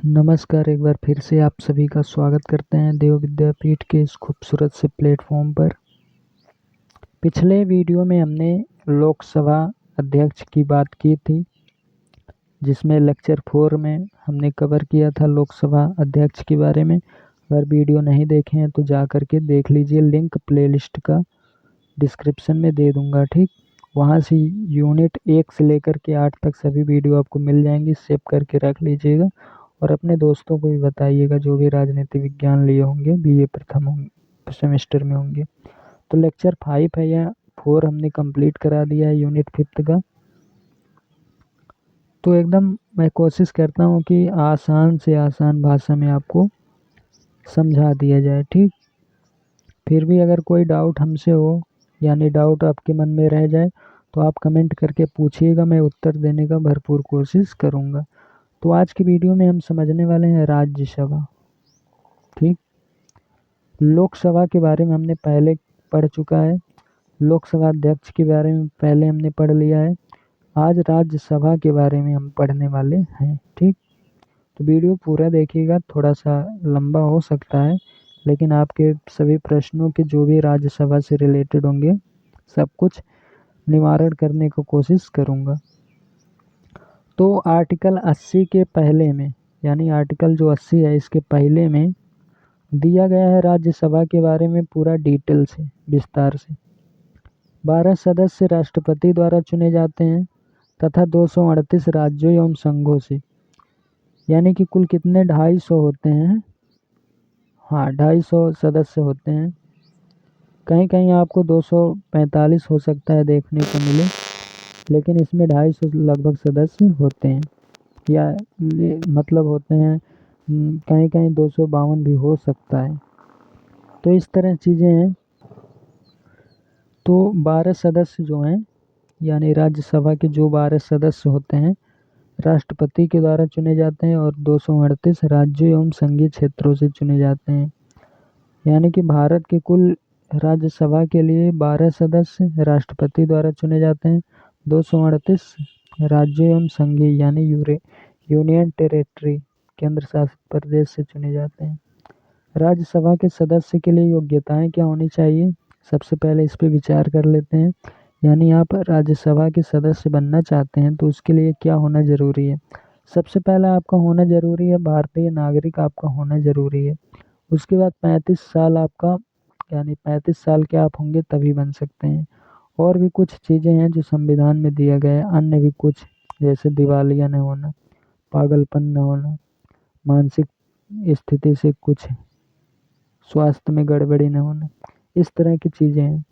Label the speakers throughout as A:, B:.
A: नमस्कार, एक बार फिर से आप सभी का स्वागत करते हैं देव विद्यापीठ के इस खूबसूरत से प्लेटफॉर्म पर। पिछले वीडियो में हमने लोकसभा अध्यक्ष की बात की थी, जिसमें लेक्चर 4 में हमने कवर किया था लोकसभा अध्यक्ष के बारे में। अगर वीडियो नहीं देखे हैं तो जा कर के देख लीजिए, लिंक प्लेलिस्ट का डिस्क्रिप्शन में दे दूंगा, ठीक। वहाँ से यूनिट 1 से लेकर के 8 तक सभी वीडियो आपको मिल जाएंगी, सेव करके रख लीजिएगा और अपने दोस्तों को भी बताइएगा जो भी राजनीति विज्ञान लिए होंगे, बीए प्रथम सेमेस्टर में होंगे। तो लेक्चर 5 है या 4 हमने कंप्लीट करा दिया है यूनिट 5 का। तो एकदम मैं कोशिश करता हूँ कि आसान से आसान भाषा में आपको समझा दिया जाए, ठीक। फिर भी अगर कोई डाउट हमसे हो, यानी डाउट आपके मन में रह जाए, तो आप कमेंट करके पूछिएगा, मैं उत्तर देने का भरपूर कोशिश करूँगा। तो आज की वीडियो में हम समझने वाले हैं राज्यसभा, ठीक। लोकसभा के बारे में हमने पहले पढ़ चुका है, लोकसभा अध्यक्ष के बारे में पहले हमने पढ़ लिया है। आज राज्यसभा के बारे में हम पढ़ने वाले हैं, ठीक। तो वीडियो पूरा देखिएगा, थोड़ा सा लंबा हो सकता है, लेकिन आपके सभी प्रश्नों के जो भी राज्यसभा से रिलेटेड होंगे सब कुछ निवारण करने की कोशिश करूँगा। तो आर्टिकल 80 के पहले में, यानी आर्टिकल जो 80 है इसके पहले में दिया गया है राज्यसभा के बारे में पूरा डिटेल से, विस्तार से। 12 सदस्य राष्ट्रपति द्वारा चुने जाते हैं तथा 238 राज्यों एवं संघों से, यानी कि कुल कितने 250 होते हैं। हाँ, 250 सदस्य होते हैं। कहीं कहीं आपको 245 हो सकता है देखने को मिले, लेकिन इसमें 250 लगभग सदस्य होते हैं, या मतलब होते हैं। कहीं कहीं 252 भी हो सकता है। तो इस तरह चीज़ें हैं। तो 12 सदस्य जो हैं, यानी राज्यसभा के जो 12 सदस्य होते हैं राष्ट्रपति के द्वारा चुने जाते हैं और 238 राज्यों एवं संघीय क्षेत्रों से चुने जाते हैं। यानी कि भारत के कुल राज्यसभा के लिए 12 सदस्य राष्ट्रपति द्वारा चुने जाते हैं, 238 राज्यों एवं संघीय यानी यूनियन टेरिटरी केंद्र शासित प्रदेश से चुने जाते हैं। राज्यसभा के सदस्य के लिए योग्यताएं क्या होनी चाहिए, सबसे पहले इस पे विचार कर लेते हैं। यानी आप राज्यसभा के सदस्य बनना चाहते हैं तो उसके लिए क्या होना ज़रूरी है। सबसे पहला आपका होना ज़रूरी है भारतीय नागरिक आपका होना ज़रूरी है। उसके बाद 35 साल आपका, यानी 35 साल के आप होंगे तभी बन सकते हैं। और भी कुछ चीज़ें हैं जो संविधान में दिया गया है, अन्य भी कुछ, जैसे दिवालिया न होना, पागलपन न होना, मानसिक स्थिति से कुछ स्वास्थ्य में गड़बड़ी न होना, इस तरह की चीज़ें हैं।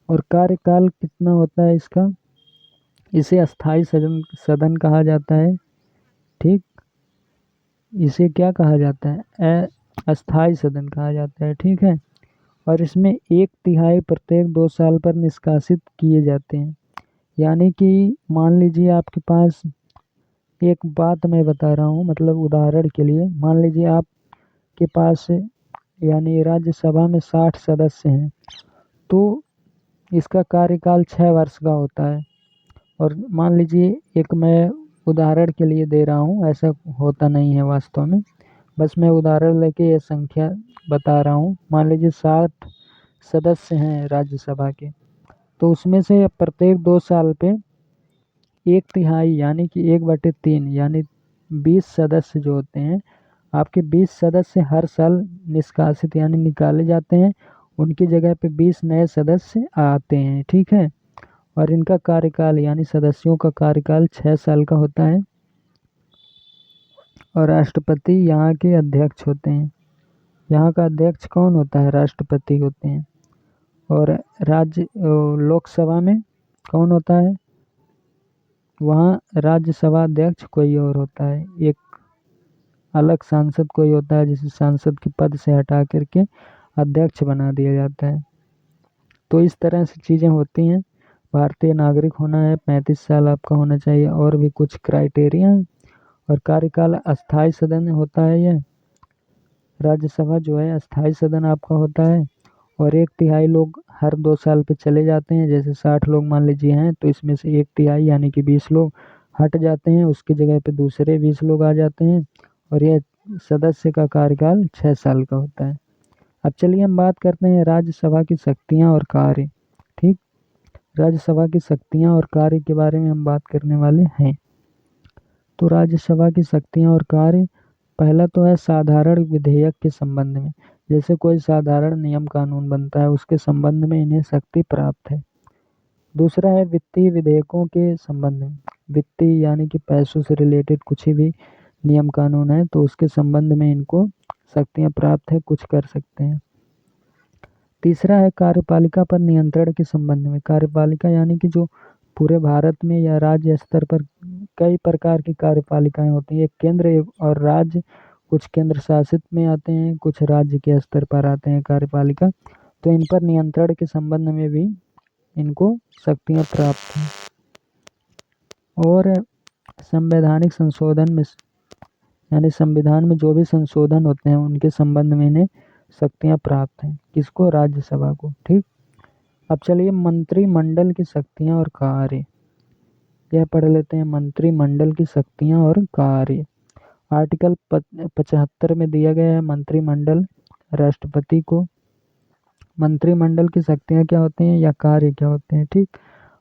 A: और कार्यकाल कितना होता है इसका, इसे अस्थाई सदन कहा जाता है, ठीक। इसे क्या कहा जाता है, अस्थाई सदन कहा जाता है, ठीक है। और इसमें 1/3 प्रत्येक 2 साल पर निष्कासित किए जाते हैं। यानी कि मान लीजिए आपके पास, एक बात मैं बता रहा हूँ, मतलब उदाहरण के लिए मान लीजिए आपके पास, यानी राज्यसभा में 60 सदस्य हैं, तो इसका कार्यकाल 6 वर्ष का होता है। और मान लीजिए, एक मैं उदाहरण के लिए दे रहा हूँ, ऐसा होता नहीं है वास्तव में, बस मैं उदाहरण लेके ये संख्या बता रहा हूँ। मान लीजिए 60 सदस्य हैं राज्यसभा के, तो उसमें से प्रत्येक 2 साल पे 1/3 यानी कि 1/3 यानी 20 सदस्य जो होते हैं, आपके 20 सदस्य हर साल निष्कासित यानी निकाले जाते हैं, उनकी जगह पे 20 नए सदस्य आते हैं, ठीक है। और इनका कार्यकाल, यानी सदस्यों का कार्यकाल 6 साल का होता है। और राष्ट्रपति यहाँ के अध्यक्ष होते हैं। यहाँ का अध्यक्ष कौन होता है, राष्ट्रपति होते हैं। और लोकसभा में कौन होता है, वहाँ राज्यसभा अध्यक्ष कोई और होता है, एक अलग सांसद कोई होता है जिसे सांसद के पद से हटा करके अध्यक्ष बना दिया जाता है। तो इस तरह से चीज़ें होती हैं। भारतीय नागरिक होना है, 35 साल आपका होना चाहिए, और भी कुछ क्राइटेरिया हैं। और कार्यकाल अस्थाई सदन होता है, यह राज्यसभा जो है अस्थाई सदन आपका होता है। और 1/3 लोग हर 2 साल पे चले जाते हैं। जैसे 60 लोग मान लीजिए हैं, तो इसमें से 1/3 यानी कि 20 लोग हट जाते हैं, उसकी जगह पे दूसरे 20 लोग आ जाते हैं। और यह सदस्य का कार्यकाल 6 साल का होता है। अब चलिए हम बात करते हैं राज्यसभा की शक्तियाँ और कार्य। ठीक, राज्यसभा की शक्तियाँ और कार्य के बारे में हम बात करने वाले हैं। तो राज्यसभा की शक्तियाँ और कार्य, पहला तो है साधारण विधेयक के संबंध में, जैसे कोई साधारण नियम कानून बनता है उसके संबंध में इन्हें शक्ति प्राप्त है। दूसरा है वित्तीय विधेयकों के संबंध में, वित्तीय यानी कि पैसों से रिलेटेड कुछ भी नियम कानून है तो उसके संबंध में इनको शक्तियाँ प्राप्त है, कुछ कर सकते हैं। तीसरा है कार्यपालिका पर नियंत्रण के संबंध में, कार्यपालिका यानी कि जो पूरे भारत में या राज्य स्तर पर कई प्रकार की कार्यपालिकाएं होती हैं, एक केंद्र और राज्य, कुछ केंद्र शासित में आते हैं, कुछ राज्य के स्तर पर आते हैं कार्यपालिका, तो इन पर नियंत्रण के संबंध में भी इनको शक्तियाँ प्राप्त हैं। और संवैधानिक संशोधन में, यानी संविधान में जो भी संशोधन होते हैं उनके संबंध में इन्हें शक्तियाँ प्राप्त हैं। किसको? राज्यसभा को। ठीक, अब चलिए मंत्रिमंडल की शक्तियाँ और कार्य, यह पढ़ लेते हैं, मंत्रिमंडल की शक्तियाँ और कार्य। आर्टिकल 75 में दिया गया है मंत्रिमंडल राष्ट्रपति को। मंत्रिमंडल की शक्तियाँ क्या होती हैं या कार्य क्या होते हैं? ठीक,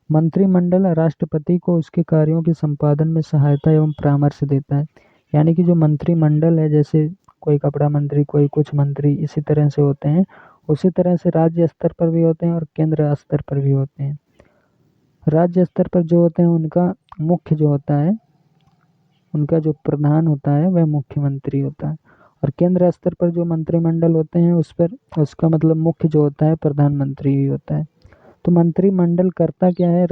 A: मंत्रिमंडल राष्ट्रपति को उसके कार्यों के संपादन में सहायता एवं परामर्श देता है। यानी कि जो मंत्रिमंडल है, जैसे कोई कपड़ा मंत्री, कोई कुछ मंत्री, इसी तरह से होते हैं, उसी तरह से राज्य स्तर पर भी होते हैं और केंद्र स्तर पर भी होते हैं। राज्य स्तर पर जो होते हैं उनका मुख्य जो होता है, उनका जो प्रधान होता है वह मुख्यमंत्री होता है, और केंद्र स्तर पर जो मंत्रिमंडल होते हैं उस पर उसका मतलब मुख्य जो होता है प्रधानमंत्री ही होता है। तो मंत्रिमंडल करता क्या है?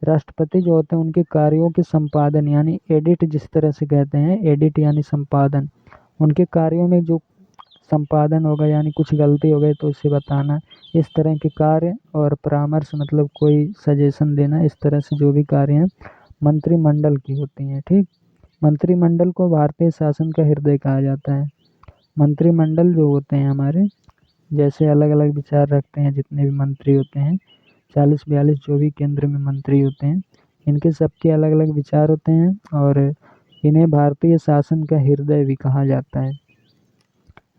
A: राष्ट्रपति जो होते हैं उनके कार्यों के संपादन यानी एडिट, जिस तरह से कहते हैं, एडिट यानी संपादन, उनके कार्यों में जो संपादन होगा यानी कुछ गलती हो गई तो उसे बताना, इस तरह के कार्य, और परामर्श मतलब कोई सजेशन देना, इस तरह से जो भी कार्य हैं मंत्रिमंडल की होती हैं। ठीक, मंत्रिमंडल को भारतीय शासन का हृदय कहा जाता है। मंत्रिमंडल जो होते हैं हमारे, जैसे अलग अलग विचार रखते हैं जितने भी मंत्री होते हैं, 40-42 जो भी केंद्र में मंत्री होते हैं, इनके सबके अलग अलग विचार होते हैं और इन्हें भारतीय शासन का हृदय भी कहा जाता है।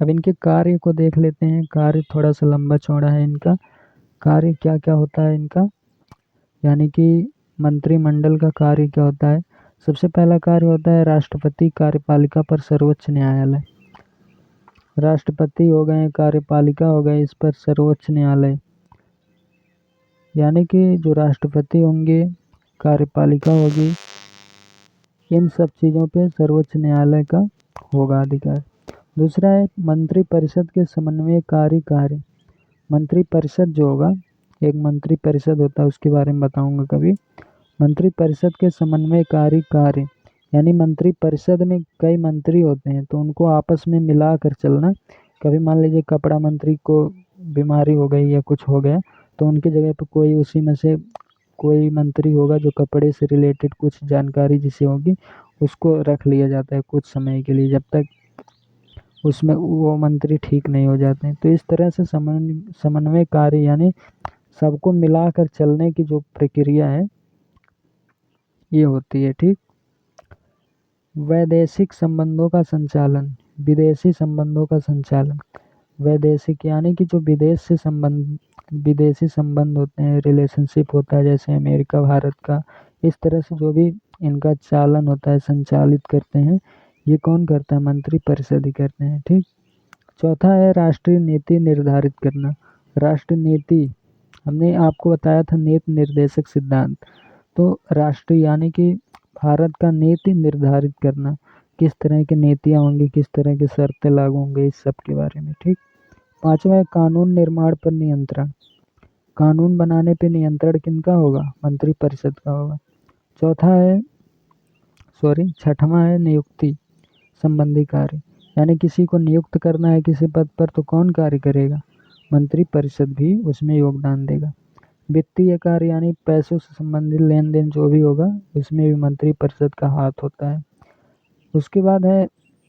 A: अब इनके कार्य को देख लेते हैं। कार्य थोड़ा सा लंबा चौड़ा है इनका। कार्य क्या क्या होता है इनका, यानी कि मंत्रिमंडल का कार्य क्या होता है? सबसे पहला कार्य होता है राष्ट्रपति कार्यपालिका पर सर्वोच्च न्यायालय। राष्ट्रपति हो गए, कार्यपालिका हो गए, इस पर सर्वोच्च न्यायालय, यानी कि जो राष्ट्रपति होंगे, कार्यपालिका होगी, इन सब चीज़ों पे सर्वोच्च न्यायालय का होगा अधिकार। दूसरा है मंत्रिपरिषद के समन्वयकारी कार्य। मंत्रिपरिषद जो होगा, एक मंत्रिपरिषद होता है, उसके बारे में बताऊंगा कभी। मंत्रिपरिषद के समन्वयकारी कार्य, यानी मंत्रिपरिषद में कई मंत्री होते हैं तो उनको आपस में मिला कर चलना। कभी मान लीजिए कपड़ा मंत्री को बीमारी हो गई या कुछ हो गया तो उनकी जगह पर कोई उसी में से कोई मंत्री होगा जो कपड़े से रिलेटेड कुछ जानकारी जिसे होगी उसको रख लिया जाता है कुछ समय के लिए, जब तक उसमें वो मंत्री ठीक नहीं हो जाते हैं। तो इस तरह से समन्वय कार्य यानी सबको मिलाकर चलने की जो प्रक्रिया है ये होती है। ठीक, वैदेशिक संबंधों का संचालन, विदेशी संबंधों का संचालन। वैदेशिक यानी कि जो विदेशी संबंध होते हैं, रिलेशनशिप होता है, जैसे अमेरिका भारत का, इस तरह से जो भी इनका चालन होता है, संचालित करते हैं, ये कौन करता है? मंत्रिपरिषद ही करते हैं। ठीक, चौथा है राष्ट्रीय नीति निर्धारित करना। राष्ट्रीय नीति, हमने आपको बताया था नीति निर्देशक सिद्धांत, तो राष्ट्रीय यानी कि भारत का नीति निर्धारित करना, किस तरह की नीतियाँ होंगी, किस तरह की शर्तें लागू होंगी, इस सब के बारे में। ठीक, पांचवा है कानून निर्माण पर नियंत्रण। कानून बनाने पे नियंत्रण किनका होगा? मंत्रिपरिषद का होगा। छठवां है नियुक्ति संबंधी कार्य, यानी किसी को नियुक्त करना है किसी पद पर तो कौन कार्य करेगा? मंत्रिपरिषद भी उसमें योगदान देगा। वित्तीय कार्य यानी पैसों से संबंधित लेन देन जो भी होगा उसमें भी मंत्रिपरिषद का हाथ होता है। उसके बाद है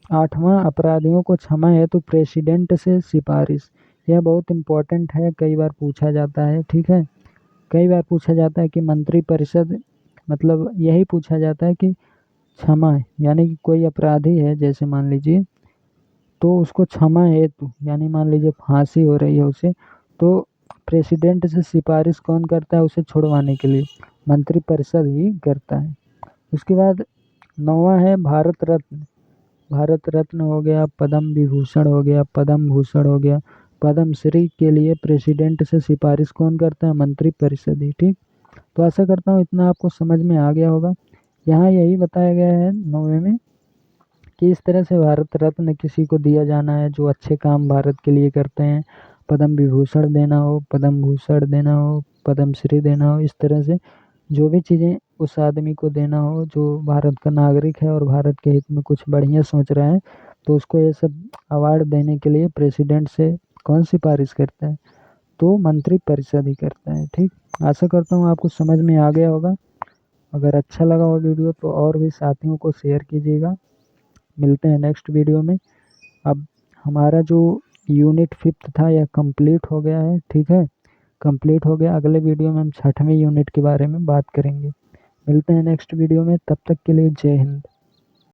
A: आठवां, अपराधियों को क्षमा है तो प्रेसिडेंट से सिफारिश। यह बहुत इम्पोर्टेंट है, कई बार पूछा जाता है। ठीक है, कई बार पूछा जाता है कि मंत्रिपरिषद, मतलब यही पूछा जाता है कि क्षमा है, यानी कि कोई अपराधी है जैसे मान लीजिए, तो उसको क्षमा हेतु यानी मान लीजिए फांसी हो रही है उसे, तो प्रेसिडेंट से सिफारिश कौन करता है उसे छुड़वाने के लिए? मंत्रिपरिषद ही करता है। उसके बाद 9वां है भारत रत्न। भारत रत्न हो गया, पद्म विभूषण हो गया, पद्म भूषण हो गया, पद्म श्री के लिए प्रेसिडेंट से सिफारिश कौन करता है? मंत्रिपरिषद ही। ठीक, तो आशा करता हूँ इतना आपको समझ में आ गया होगा। यहाँ यही बताया गया है 9वें में कि इस तरह से भारत रत्न किसी को दिया जाना है जो अच्छे काम भारत के लिए करते हैं, पद्म विभूषण देना हो, पद्म भूषण देना हो, पद्म श्री देना हो, इस तरह से जो भी चीज़ें उस आदमी को देना हो जो भारत का नागरिक है और भारत के हित में कुछ बढ़िया सोच रहा है, तो उसको ये सब अवार्ड देने के लिए प्रेसिडेंट से कौन सिफारिश करता है? तो मंत्रिपरिषद ही करता है। ठीक, आशा करता हूँ आपको समझ में आ गया होगा। अगर अच्छा लगा हो वीडियो तो और भी साथियों को शेयर कीजिएगा। मिलते हैं नेक्स्ट वीडियो में। अब हमारा जो यूनिट 5th था यह कंप्लीट हो गया है। ठीक है, कंप्लीट हो गया। अगले वीडियो में हम 6वें यूनिट के बारे में बात करेंगे। मिलते हैं नेक्स्ट वीडियो में, तब तक के लिए जय हिंद।